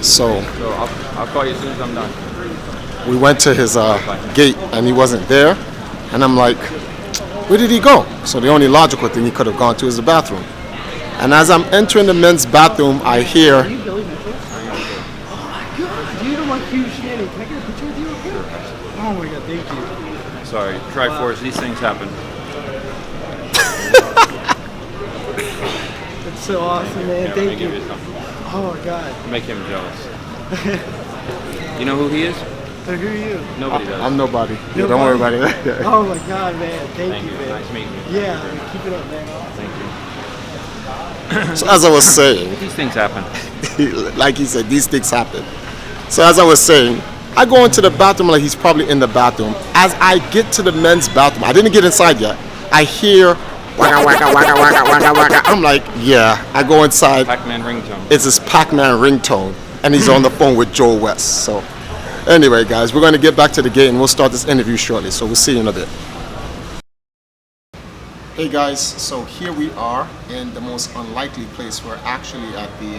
So I'll call you as soon as I'm done. we went to his gate and he wasn't there. And I'm like, where did he go? So the only logical thing he could have gone to is the bathroom. And as I'm entering the men's bathroom, I hear, Billy Mitchell? Oh my god, dude, I'm like huge fan. Can I get a picture with you real quick? Oh my god, thank you. Sorry, TriForce, these things happen. That's so awesome, man. Yeah, Thank you. you. Oh my god. Make him jealous. You know who he is? So who are you? Nobody does. I'm nobody. Yeah, don't worry about it. Oh my god, man. Thank you, man. Nice meeting you. Yeah, keep it up, man. Thank you. So as I was saying, These things happen. like he said, these things happen. So as I was saying, I go into the bathroom like he's probably in the bathroom. As I get to the men's bathroom, I didn't get inside yet. I hear waka waka waka waka waka waka. I'm like, yeah. I go inside. Pac-Man ringtone. It's his Pac-Man ringtone, and he's on the phone with Joe West. So anyway, guys, we're going to get back to the game and we'll start this interview shortly. So we'll see you in a bit. Hey guys, so here we are in the most unlikely place. We're actually at the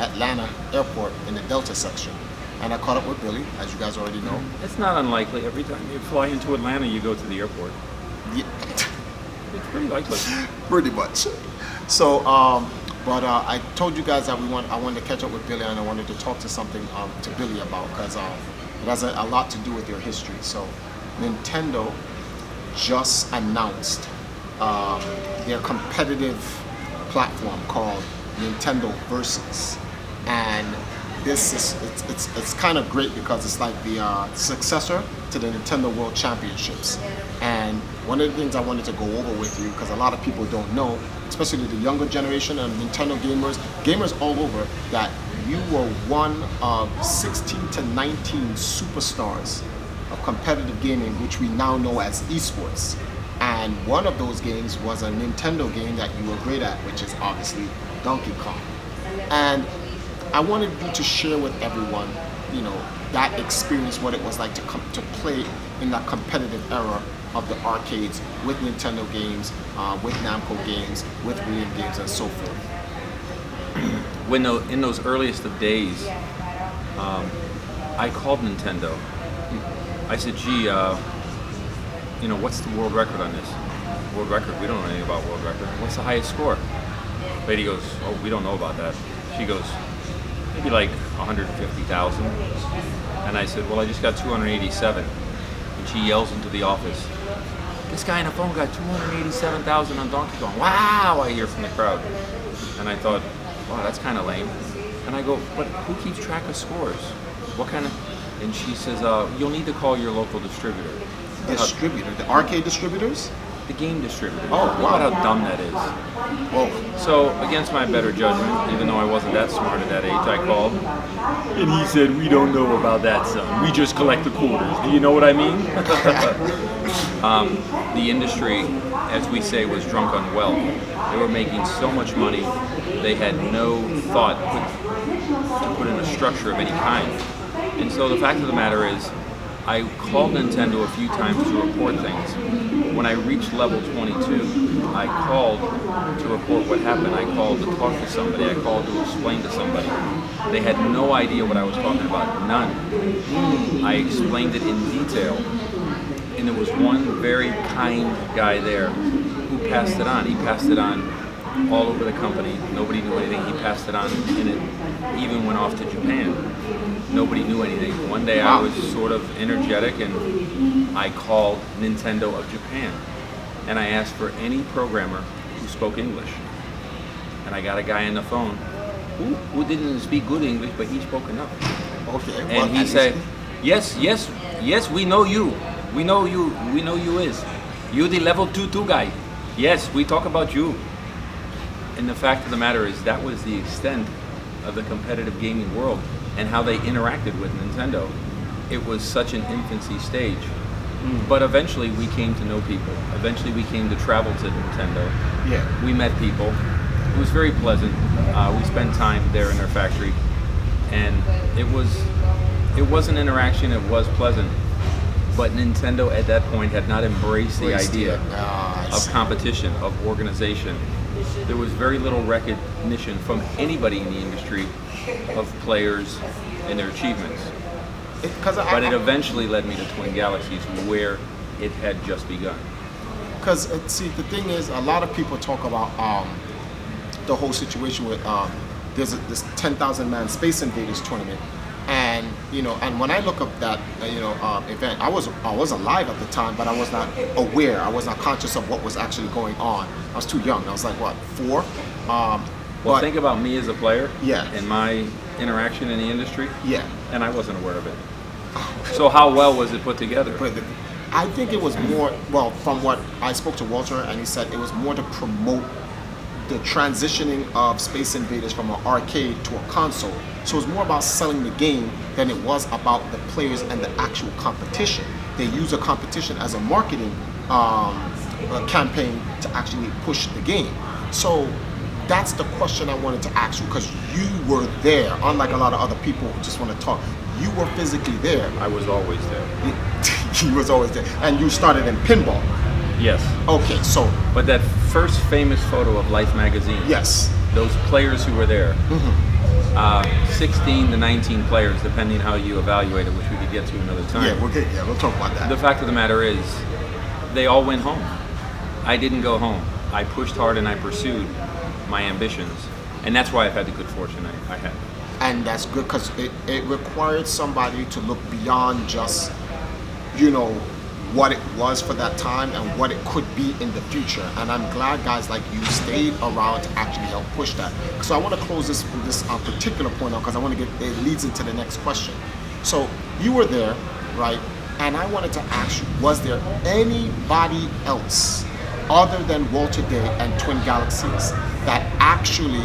Atlanta airport in the Delta section. And I caught up with Billy, as you guys already know. It's not unlikely. Every time you fly into Atlanta, you go to the airport. Yeah. It's pretty likely. Pretty much. So, but I told you guys that I wanted to catch up with Billy and I wanted to talk to something to Billy about because it has a lot to do with your history. So, Nintendo just announced their competitive platform called Nintendo Versus, and this is it's kind of great because it's like the successor to the Nintendo World Championships. And one of the things I wanted to go over with you, because a lot of people don't know, especially the younger generation and Nintendo gamers all over, that you were one of 16 to 19 superstars of competitive gaming, which we now know as eSports. And one of those games was a Nintendo game that you were great at, which is obviously Donkey Kong. And I wanted you to share with everyone, you know, that experience, what it was like to play in that competitive era of the arcades with Nintendo games, with Namco games, with William games, and so forth. In those earliest of days, I called Nintendo. I said, gee, you know, what's the world record on this? World record? We don't know anything about world record. What's the highest score? Lady goes, oh, we don't know about that. She goes, maybe like 150,000. And I said, well, I just got 287. And she yells into the office, this guy on the phone got 287,000 on Donkey Kong. Wow, I hear from the crowd. And I thought, wow, that's kind of lame. And I go, but who keeps track of scores? What kind of, and she says, you'll need to call your local distributor. Distributor, the arcade distributors? The game distributor. Oh, wow. Look at how dumb that is. Whoa. So, against my better judgment, even though I wasn't that smart at that age, I called. And he said, we don't know about that, son. We just collect the quarters. Do you know what I mean? The industry, as we say, was drunk on wealth. They were making so much money, they had no thought to put in a structure of any kind. And so the fact of the matter is, I called Nintendo a few times to report things. When I reached level 22, I called to report what happened. I called to talk to somebody. I called to explain to somebody. They had no idea what I was talking about. None. I explained it in detail. And there was one very kind guy there who passed it on. He passed it on all over the company. Nobody knew anything. He passed it on, and it even went off to Japan. Nobody knew anything. One day I was sort of energetic and I called Nintendo of Japan and I asked for any programmer who spoke English. And I got a guy on the phone who didn't speak good English, but he spoke enough. Okay. And he said, yes, we know you. We know you is. You the level 2 guy. Yes, we talk about you. And the fact of the matter is that was the extent of the competitive gaming world and how they interacted with Nintendo. It was such an infancy stage. But eventually we came to know people. Eventually we came to travel to Nintendo. Yeah. We met people. It was very pleasant. We spent time there in their factory. And it was an interaction, it was pleasant. But Nintendo at that point had not embraced the idea of competition, of organization. there was very little recognition from anybody in the industry of players and their achievements. But it eventually led me to Twin Galaxies, where it had just begun. Because see, the thing is, a lot of people talk about the whole situation with there's this 10,000 man Space Invaders tournament, and and when I look up that event, I was alive at the time, but I was not aware. I was not conscious of what was actually going on. I was too young. I was like, what, 4? Well, think about me as a player. Yeah. And my interaction in the industry. Yeah. And I wasn't aware of it. So how well was it put together? But I think it was more, well, from what I spoke to Walter, and he said it was more to promote the transitioning of Space Invaders from an arcade to a console. So it was more about selling the game than it was about the players and the actual competition. They use a competition as a marketing campaign to actually push the game. So that's the question I wanted to ask you, because you were there, unlike a lot of other people who just want to talk. You were physically there. I was always there. He was always there. And you started in pinball. Yes. Okay, so. But that first famous photo of Life magazine. Yes. Those players who were there, 16 to 19 players, depending how you evaluate it, which we could get to another time. Yeah, we'll talk about that. The fact of the matter is, they all went home. I didn't go home. I pushed hard and I pursued my ambitions, and that's why I've had the good fortune I had. And that's good, because it required somebody to look beyond just, what it was for that time and what it could be in the future. And I'm glad guys like you stayed around to actually help push that. So I want to close this particular point out, because I want to it leads into the next question. So you were there, right? And I wanted to ask you, was there anybody else other than Walter Day and Twin Galaxies that actually,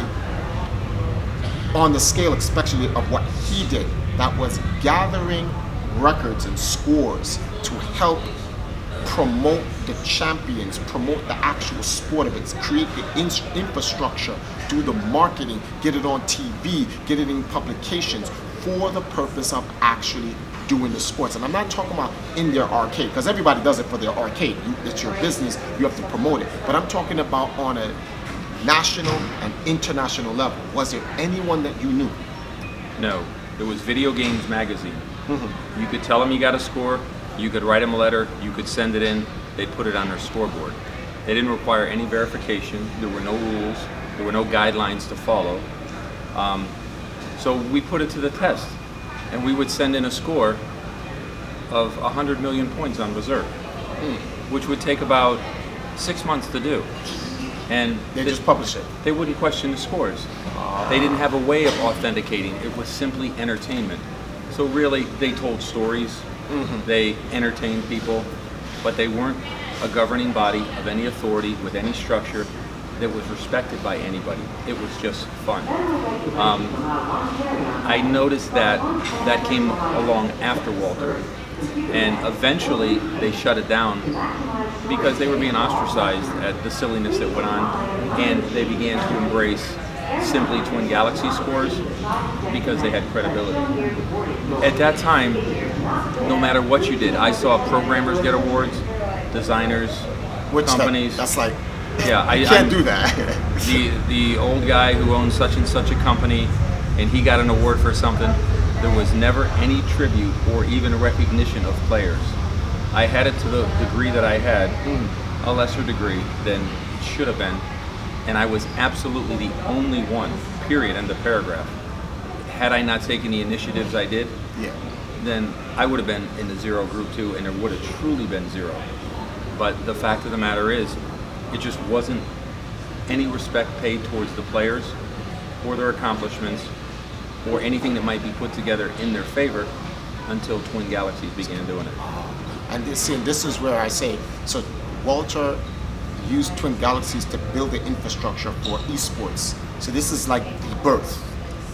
on the scale especially of what he did, that was gathering records and scores to help promote the champions, promote the actual sport of it, create the infrastructure, do the marketing, get it on TV, get it in publications for the purpose of actually doing the sports? And I'm not talking about in their arcade, because everybody does it for their arcade. It's your business, you have to promote it. But I'm talking about on a national and international level. Was there anyone that you knew? No. It was Video Games Magazine. You could tell them you got a score, you could write them a letter, you could send it in, they'd put it on their scoreboard. They didn't require any verification, there were no rules, there were no guidelines to follow. So we put it to the test, and we would send in a score of 100 million points on Berserk, which would take about 6 months to do. And they just publish it. They wouldn't question the scores. They didn't have a way of authenticating. It was simply entertainment. So really, they told stories, they entertained people, but they weren't a governing body of any authority with any structure that was respected by anybody. It was just fun. I noticed that came along after Walter, and eventually they shut it down because they were being ostracized at the silliness that went on, and they began to embrace simply Twin Galaxy scores because they had credibility. At that time, no matter what you did, I saw programmers get awards, designers, companies. That's like, yeah, you can't do that. the old guy who owned such and such a company, and he got an award for something. There was never any tribute or even recognition of players. I had it to the degree that I had, a lesser degree than it should have been, and I was absolutely the only one, period, end of paragraph. Had I not taken the initiatives I did, then I would have been in the zero group too, and there would have truly been zero. But the fact of the matter is, it just wasn't any respect paid towards the players or their accomplishments or anything that might be put together in their favor until Twin Galaxies began doing it. And this is where I say, so Walter used Twin Galaxies to build the infrastructure for eSports. So this is like the birth.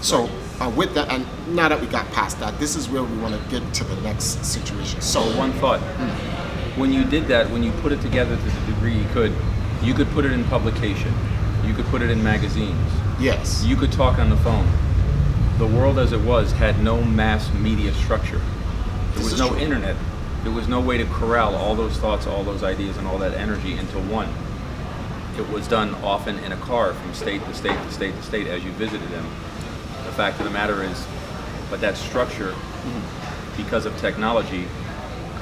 So with that, and now that we got past that, this is where we want to get to the next situation. So one thought, when you did that, when you put it together to the degree you could put it in publication, you could put it in magazines. Yes. You could talk on the phone. The world as it was had no mass media structure. There was no internet. There was no way to corral all those thoughts, all those ideas, and all that energy into one. It was done often in a car from state to state to state to state as you visited them. The fact of the matter is, but that structure, because of technology,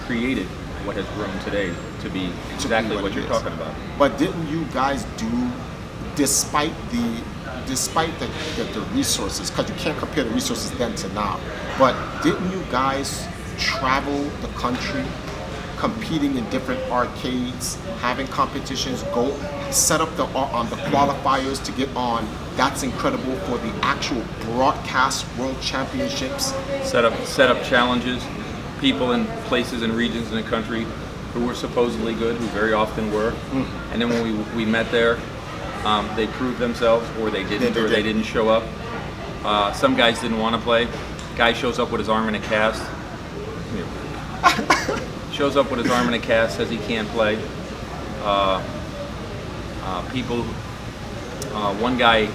created what has grown today to be exactly what you're talking about. But didn't you guys do, despite the resources, because you can't compare the resources then to now, but didn't you guys travel the country competing in different arcades, having competitions, go set up the qualifiers to get on That's Incredible for the actual broadcast world championships? Set up challenges, people in places and regions in the country who were supposedly good, who very often were, and then when we met there, they proved themselves, or they didn't, they didn't show up. Some guys didn't want to play. Guy shows up with his arm in a cast. Shows up with his arm in a cast, says he can't play. One guy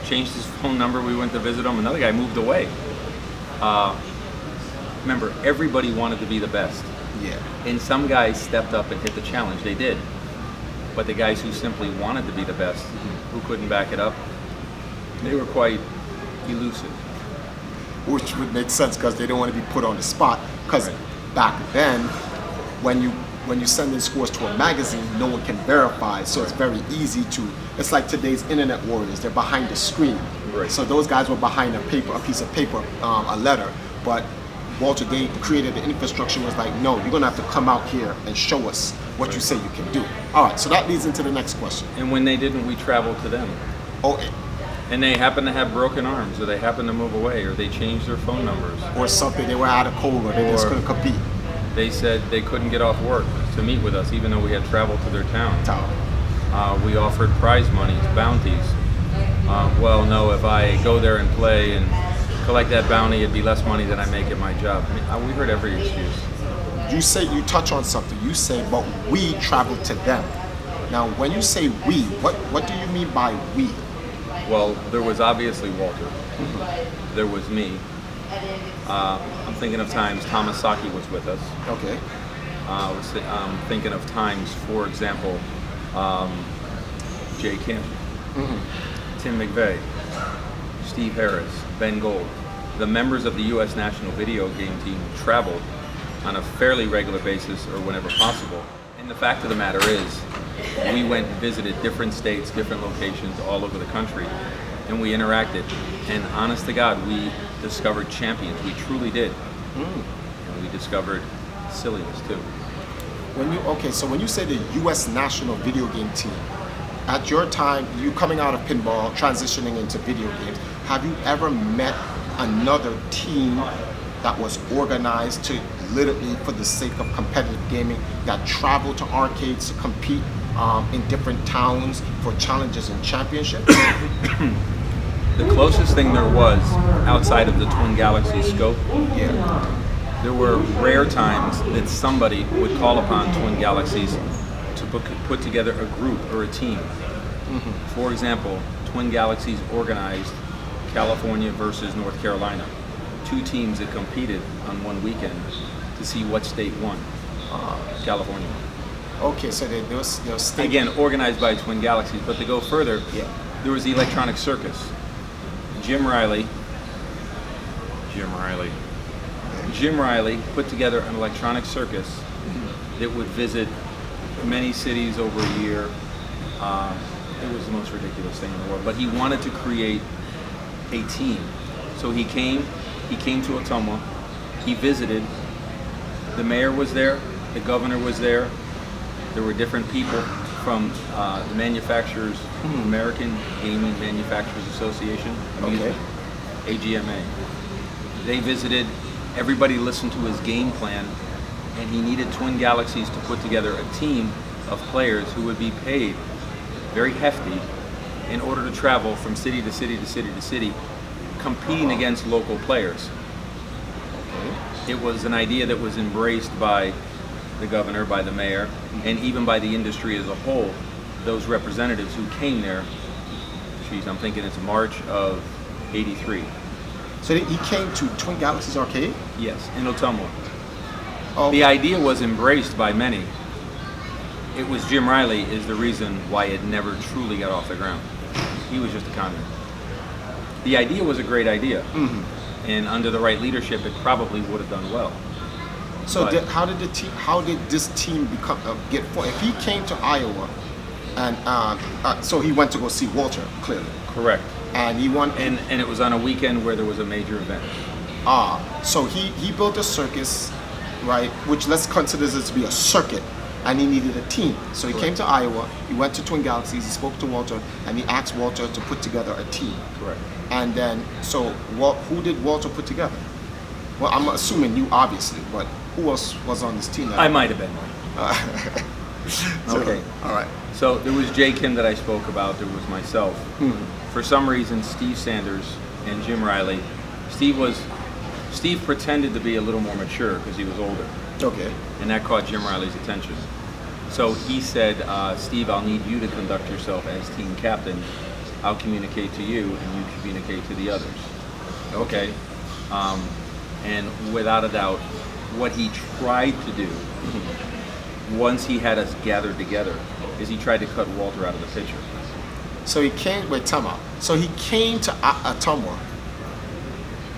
changed his phone number. We went to visit him. Another guy moved away. Remember, everybody wanted to be the best. Yeah. And some guys stepped up and hit the challenge. They did. But the guys who simply wanted to be the best, who couldn't back it up, they were quite elusive. Which would make sense because they don't want to be put on the spot. Because back then, when you send in scores to a magazine, no one can verify. So it's very easy to. It's like today's internet warriors. They're behind the screen. Right. So those guys were behind a piece of paper, a letter. But Walter, they created the infrastructure. Was like, no, you're gonna have to come out here and show us what you say you can do. All right. So that leads into the next question. And when they didn't, we traveled to them. Oh. And they happened to have broken arms, or they happened to move away, or they changed their phone numbers. Or something, they were out of cold, or they just couldn't compete. They said they couldn't get off work to meet with us, even though we had traveled to their town. We offered prize monies, bounties. Well, no, if I go there and play and collect that bounty, it'd be less money than I make at my job. I mean, we heard every excuse. You touch on something. You say, but we traveled to them. Now, when you say we, what do you mean by we? Well, there was obviously Walter. There was me. I'm thinking of times Thomas Saki was with us. Okay. I'm thinking of times, for example, Jay Kim, Tim McVeigh, Steve Harris, Ben Gold. The members of the U.S. national video game team traveled on a fairly regular basis or whenever possible. And the fact of the matter is, we went and visited different states, different locations all over the country, and we interacted. And honest to God, we discovered champions. We truly did. And we discovered silliness too. So when you say the U.S. national video game team, at your time, you coming out of pinball, transitioning into video games, have you ever met another team that was organized to literally for the sake of competitive gaming, that traveled to arcades to compete in different towns for challenges and championships? The closest thing there was outside of the Twin Galaxies scope, there were rare times that somebody would call upon Twin Galaxies to put together a group or a team. For example, Twin Galaxies organized California versus North Carolina. Two teams that competed on one weekend to see what state won. California. Okay, so there was state. Again, organized by Twin Galaxies, but to go further, there was the Electronic Circus. Jim Riley put together an electronic circus that would visit many cities over a year. It was the most ridiculous thing in the world, but he wanted to create a team. So he came to Ottumwa, he visited, the mayor was there, the governor was there, there were different people from the manufacturers, American Gaming Manufacturers Association, AGMA. They visited, everybody listened to his game plan, and he needed Twin Galaxies to put together a team of players who would be paid very hefty in order to travel from city to city to city to city, competing against local players. It was an idea that was embraced by the governor, by the mayor, and even by the industry as a whole. Those representatives who came there, I'm thinking it's March of '83. So he came to Twin Galaxies Arcade? Yes, in Ottumwa. Oh. The idea was embraced by many. it was Jim Riley is the reason why it never truly got off the ground. He was just a conduit. The idea was a great idea, and under the right leadership, it probably would have done well. So But- how did this team become get formed? If he came to Iowa, and so he went to go see Walter clearly, Correct. and he won. And it was on a weekend where there was a major event. So he built a circus, right? Which let's consider this to be a circuit, and he needed a team. So he came to Iowa. He went to Twin Galaxies. He spoke to Walter, and he asked Walter to put together a team. Correct. And then, so who did Walter put together? Well, I'm assuming you, obviously, but who else was on this team? I might have been. So, Okay. all right. So there was Jay Kim that I spoke about. There was myself. For some reason, Steve Sanders and Jim Riley. Steve pretended to be a little more mature because he was older, Okay. and that caught Jim Riley's attention. So he said, Steve, I'll need you to conduct yourself as team captain. I'll communicate to you, and you communicate to the others. Okay. And without a doubt, what he tried to do, once he had us gathered together, is he tried to cut Walter out of the picture. So he came with Tama. So he came to Atumwa,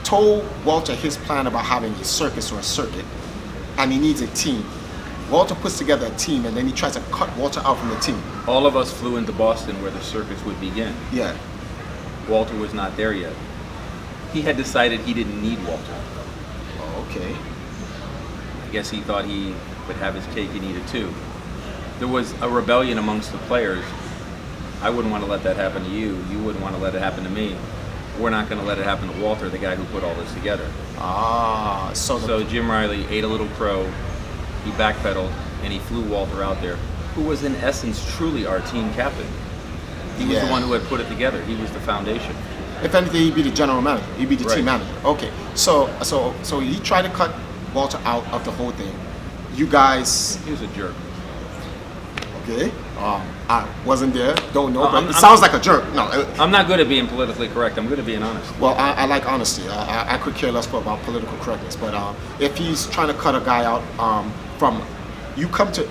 told Walter his plan about having a circus or a circuit, and he needs a team. Walter puts together a team, and then he tries to cut Walter out from the team. All of us flew into Boston where the circus would begin. Yeah. Walter was not there yet. He had decided he didn't need Walter. Oh, okay. I guess he thought he would have his cake and eat it too. There was a rebellion amongst the players. I wouldn't want to let that happen to you. You wouldn't want to let it happen to me. We're not going to let it happen to Walter, the guy who put all this together. So Jim Riley ate a little crow, he backpedaled, and he flew Walter out there, who was in essence truly our team captain. He was the one who had put it together. He was the foundation. If anything, he'd be the general manager. He'd be the team Right. manager. Okay. So he tried to cut Walter out of the whole thing. You guys, He was a jerk. okay? I wasn't there. Don't know. But I'm- it sounds like a jerk. No. I'm not good at being politically correct. I'm good at being honest. Well, I like honesty. I could care less about political correctness. But if he's trying to cut a guy out from, you come to,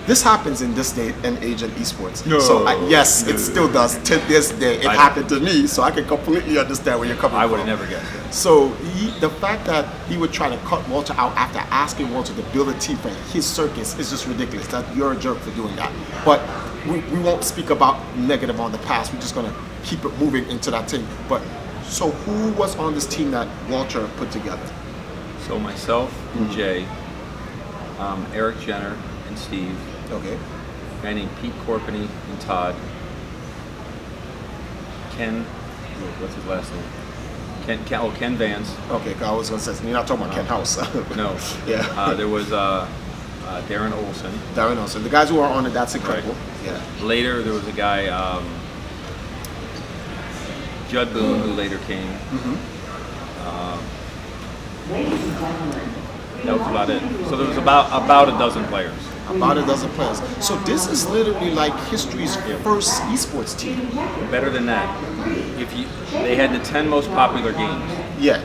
this happens in this day and age in esports. No. So yes, it still does to this day. It happened to me, so I can completely understand where you're coming I from. would have never guessed that. So the fact that he would try to cut Walter out after asking Walter to build a team for his circus is just ridiculous. That you're a jerk for doing that. But we won't speak about negative on the past. We're just gonna keep it moving into that team. But so who was on this team that Walter put together? So myself and Jay, Eric Jenner and Steve, Okay. a guy named Pete Corpany and Todd, Ken, what's his last name? Ken Vance. Okay, I was gonna say you're not talking about Ken House. No. Yeah. There was Darren Olson. Darren Olson. The guys who are on it, that's incredible. Right. Yeah. Later, there was a guy, Judd Boone, who later came. That was about it. So there was about a dozen players. About a dozen players. So this is literally like history's first esports team. Better than that, they had the 10 most popular games. Yeah.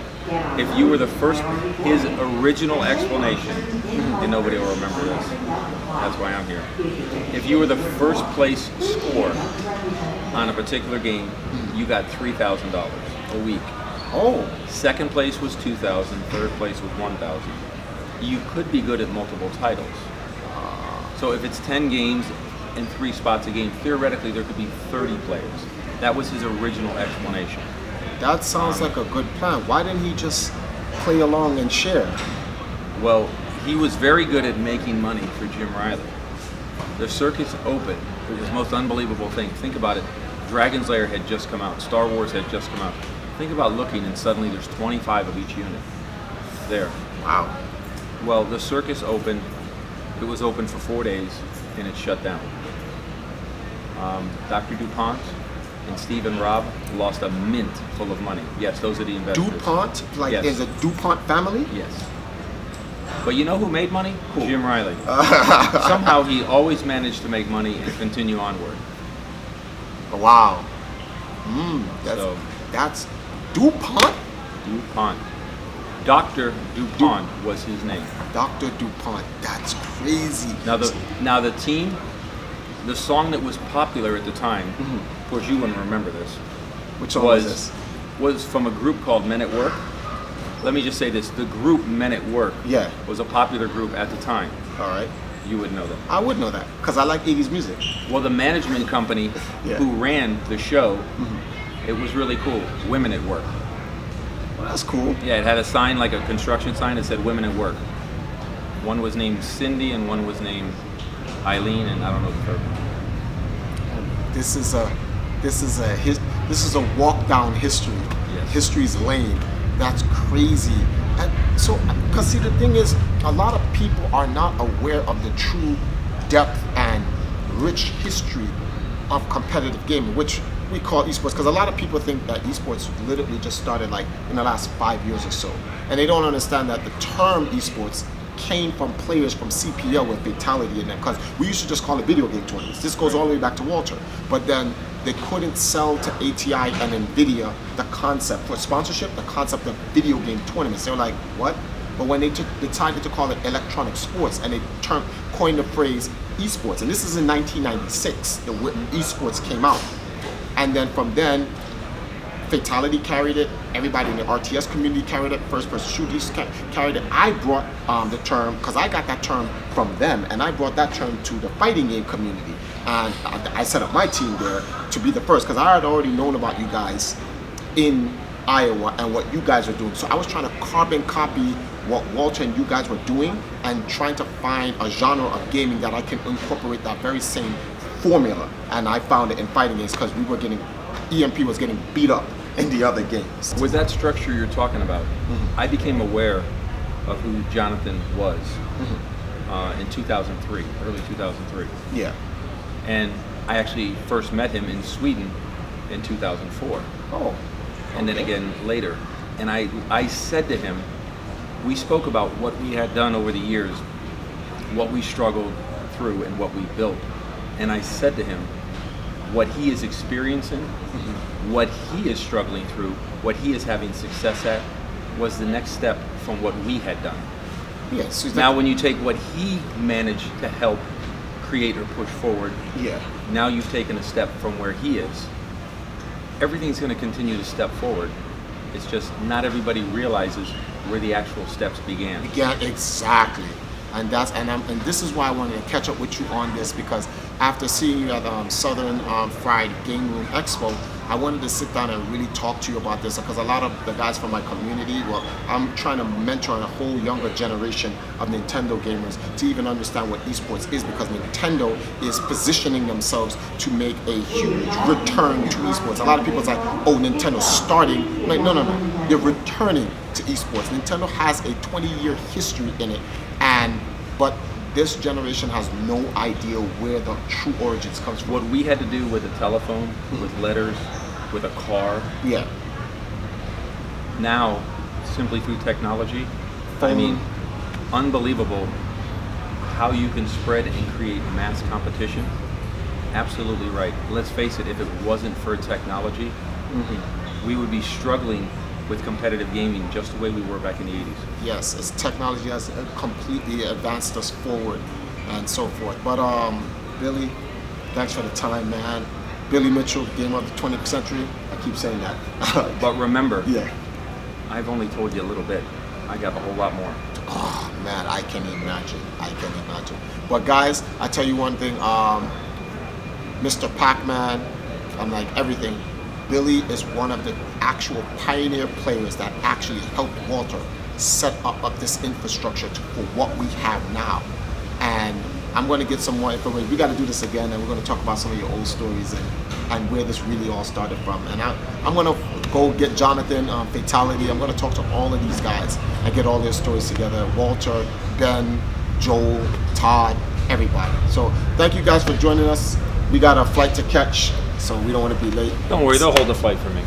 If you were the first, his original explanation, and nobody will remember this, that's why I'm here. If you were the first place score on a particular game, you got $3,000 a week. Oh. Second place was $2,000, third place was $1,000. You could be good at multiple titles. So if it's 10 games and 3 spots a game, theoretically there could be 30 players. That was his original explanation. That sounds like a good plan. Why didn't he just play along and share? Well, he was very good at making money for Jim Riley. The circuits opened. It was the most unbelievable thing. Think about it. Dragon's Lair had just come out. Star Wars had just come out. Think about looking and suddenly there's 25 of each unit there. Wow. Well, the circus opened. It was open for 4 days and it shut down. Dr. DuPont and Steve and Rob lost a mint full of money. Yes, those are the investors. DuPont? Like Yes. is a DuPont family? Yes. But you know who made money? Who? Jim Riley. Somehow he always managed to make money and continue onward. Wow. So- That's DuPont? DuPont. Dr. DuPont was his name. Dr. DuPont. That's crazy. Now the team the song that was popular at the time, of course you wouldn't remember this, Which song was this? was from a group called Men at Work. Let me just say this, the group Men at Work Yeah. was a popular group at the time. All right. You would know that. I would know that because I like 80s music. Well, the management company Yeah. who ran the show, it was really cool, Women at Work. Well, that's cool. Yeah, it had a sign, like a construction sign that said Women at Work. One was named Cindy and one was named Eileen, and I don't know the third one. This is a walk down history. Yes. History's lane. That's crazy. And so, because see, the thing is, a lot of people are not aware of the true depth and rich history of competitive gaming, which we call esports. Because a lot of people think that esports literally just started like in the last 5 years or so, and they don't understand that the term esports came from players from CPL with fatality in them, because we used to just call it video game tournaments. This goes all the way back to Walter, but then they couldn't sell to ATI and NVIDIA the concept for sponsorship, the concept of video game tournaments. They were like, what? But when they decided to call it electronic sports, and they coined the phrase esports, and this is in 1996, the esports came out, and then from then, Fatality carried it, everybody in the RTS community carried it, first person shooters carried it. I brought the term, because I got that term from them, and I brought that term to the fighting game community. And I set up my team there to be the first, because I had already known about you guys in Iowa and what you guys are doing. So I was trying to carbon copy what Walter and you guys were doing, and trying to find a genre of gaming that I can incorporate that very same formula. And I found it in fighting games, because EMP was getting beat up in the other games. With that structure you're talking about, I became aware of who Jonathan was in 2003, early 2003. Yeah. And I actually first met him in Sweden in 2004. Oh. And then again later. And I said to him, we spoke about what we had done over the years, what we struggled through and what we built. And I said to him, what he is experiencing, what he is struggling through, what he is having success at, was the next step from what we had done. Yes. So Now when you take what he managed to help create or push forward, yeah. now you've taken a step from where he is. Everything's going to continue to step forward. It's just not everybody realizes where the actual steps began. Yeah, exactly. And this is why I wanted to catch up with you on this, because after seeing you at Southern Fried Game Room Expo, I wanted to sit down and really talk to you about this, because a lot of the guys from my community, well, I'm trying to mentor a whole younger generation of Nintendo gamers to even understand what esports is, because Nintendo is positioning themselves to make a huge return to esports. A lot of people say, oh, Nintendo's starting. Like, no. They're returning to esports. Nintendo has a 20-year history in it, but this generation has no idea where the true origins comes from. What we had to do with a telephone, with letters, with a car, Yeah. now, simply through technology, Phone. I mean, unbelievable how you can spread and create mass competition. Absolutely right. Let's face it, if it wasn't for technology, we would be struggling with competitive gaming just the way we were back in the 80s. Yes, as technology has completely advanced us forward and so forth. But Billy, thanks for the time, man. Billy Mitchell, gamer of the 20th century. I keep saying that. But remember, Yeah. I've only told you a little bit. I got a whole lot more. Oh man, I can imagine. But guys, I tell you one thing, Mr. Pac-Man, I'm like everything. Billy is one of the actual pioneer players that actually helped Walter set up this infrastructure for what we have now. And I'm going to get some more information. We got to do this again, and we're going to talk about some of your old stories and where this really all started from. And I'm going to go get Jonathan, Fatality. I'm going to talk to all of these guys and get all their stories together. Walter, Ben, Joel, Todd, everybody. So thank you guys for joining us. We got a flight to catch, so we don't want to be late. Don't worry, they'll hold the flight for me.